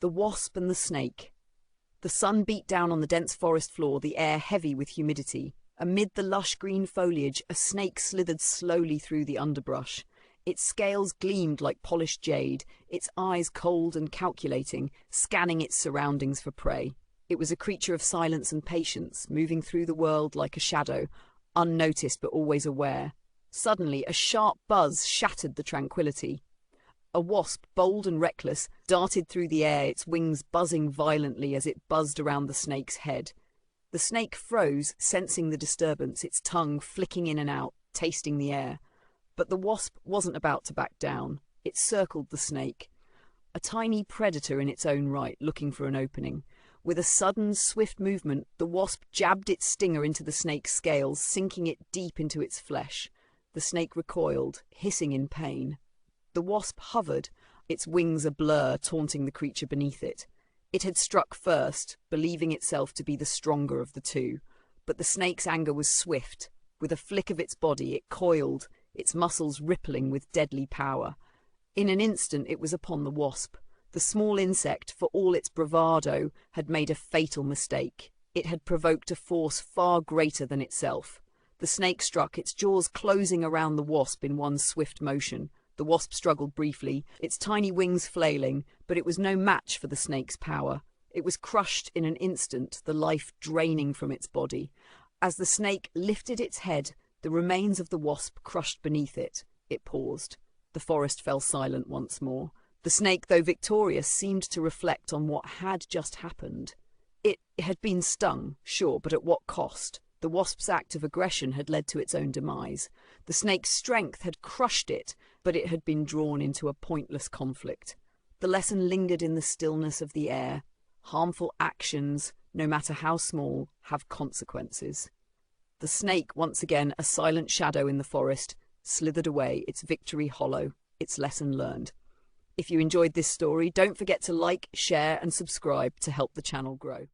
The Wasp and the Snake. The sun beat down on the dense forest floor, the air heavy with humidity. Amid the lush green foliage, a snake slithered slowly through the underbrush. Its scales gleamed like polished jade, its eyes cold and calculating, scanning its surroundings for prey. It was a creature of silence and patience, moving through the world like a shadow, unnoticed but always aware. Suddenly, a sharp buzz shattered the tranquility. A wasp, bold and reckless, darted through the air, its wings buzzing violently as it buzzed around the snake's head. The snake froze, sensing the disturbance, its tongue flicking in and out, tasting the air. But the wasp wasn't about to back down. It circled the snake, a tiny predator in its own right, looking for an opening. With a sudden, swift movement, the wasp jabbed its stinger into the snake's scales, sinking it deep into its flesh. The snake recoiled, hissing in pain. The wasp hovered, its wings a blur, taunting the creature beneath it. It had struck first, believing itself to be the stronger of the two. But the snake's anger was swift. With a flick of its body, it coiled, its muscles rippling with deadly power. In an instant, it was upon the wasp. The small insect, for all its bravado, had made a fatal mistake. It had provoked a force far greater than itself. The snake struck, its jaws closing around the wasp in one swift motion. The wasp struggled briefly, its tiny wings flailing, but it was no match for the snake's power. It was crushed in an instant, the life draining from its body. As the snake lifted its head, the remains of the wasp crushed beneath it. It paused. The forest fell silent once more. The snake, though victorious, seemed to reflect on what had just happened. It had been stung, sure, but at what cost? The wasp's act of aggression had led to its own demise. The snake's strength had crushed it, but it had been drawn into a pointless conflict. The lesson lingered in the stillness of the air. Harmful actions, no matter how small, have consequences. The snake, once again a silent shadow in the forest, slithered away, its victory hollow, its lesson learned. If you enjoyed this story, don't forget to like, share and subscribe to help the channel grow.